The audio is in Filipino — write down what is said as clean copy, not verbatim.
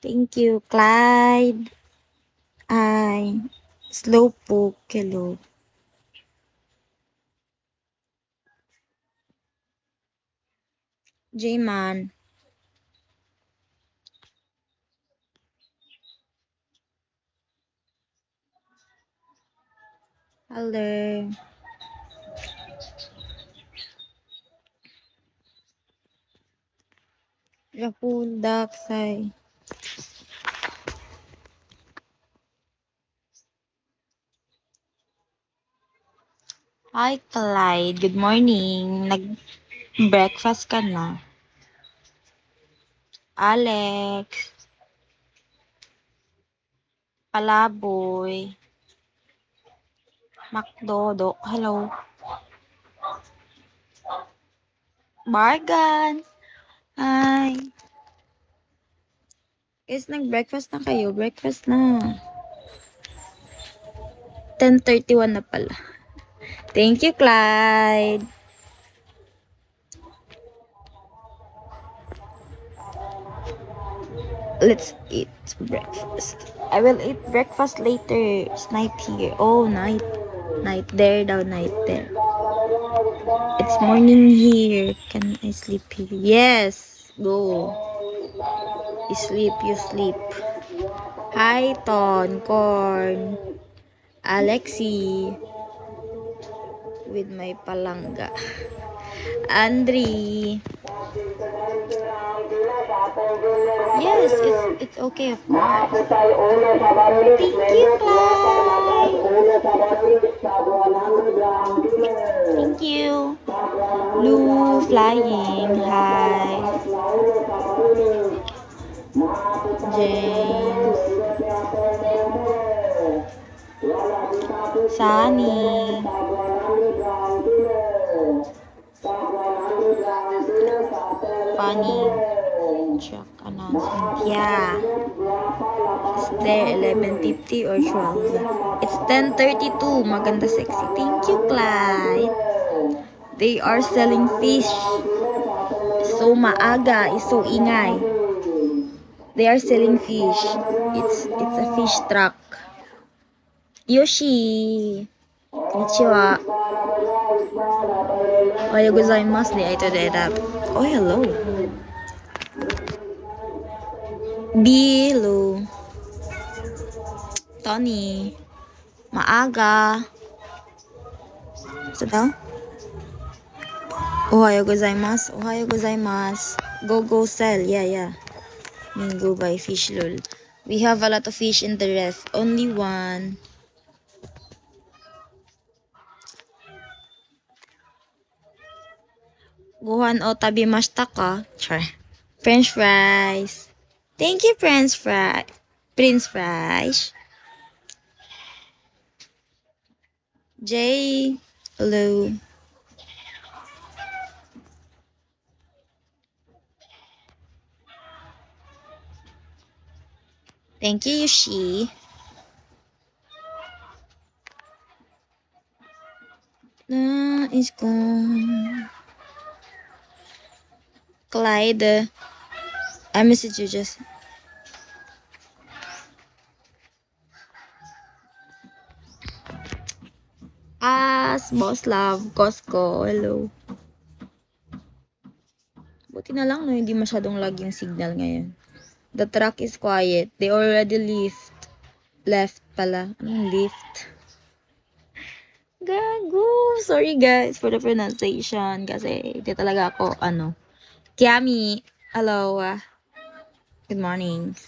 Thank you, Clyde. Ay, Slowpoke, hello. J-Man. Hello. Rapul, Daksay. Hi, Clyde. Good morning. Nag-breakfast ka na? Alex. Palaboy. Macdodo. Hello. Bargan. Hi. Guys, nag-breakfast na kayo. Breakfast na. 10:31 na pala. Thank you, Clyde. Let's eat breakfast. I will eat breakfast later. It's night here. Oh, night. Night there, down night there. It's morning here. Can I sleep here? Yes. Go. You sleep, you sleep. Hi, Ton, Corn. Alexi. With my palangga. Andri. Yes, it's okay, of course. Thank you, Clyde. Thank you. Blue flying. Hi. James. Sunny. Funny. Check announcement. Yeah. Is there 11:50 or 12? It's 10:32. Maganda sexy. Thank you, Clyde. They are selling fish. So maaga. Is so ingay. They are selling fish. It's a fish truck. Yoshi. Konnichiwa. Ohayou gozaimasu de ito de that. Oh, hello. Bilu. Tony. Maaga. So daw? Ohayou gozaimasu. Ohayou gozaimasu. Go sell. Yeah. Go buy fish, lol. We have a lot of fish in the ref. Only one. Gohan o tabimashita ka? Char. French fries. Thank you, Prince Fries. Jay. Hello. Thank you, Yoshi. Is gone. Clyde. I message you just. Boss Love, Costco. Hello. Buti na lang no, hindi masyadong lag yung signal ngayon. The truck is quiet. They already left pala. Anong lift? Gago. Sorry guys for the pronunciation kasi hindi talaga ako Kiami. Hello. Good morning.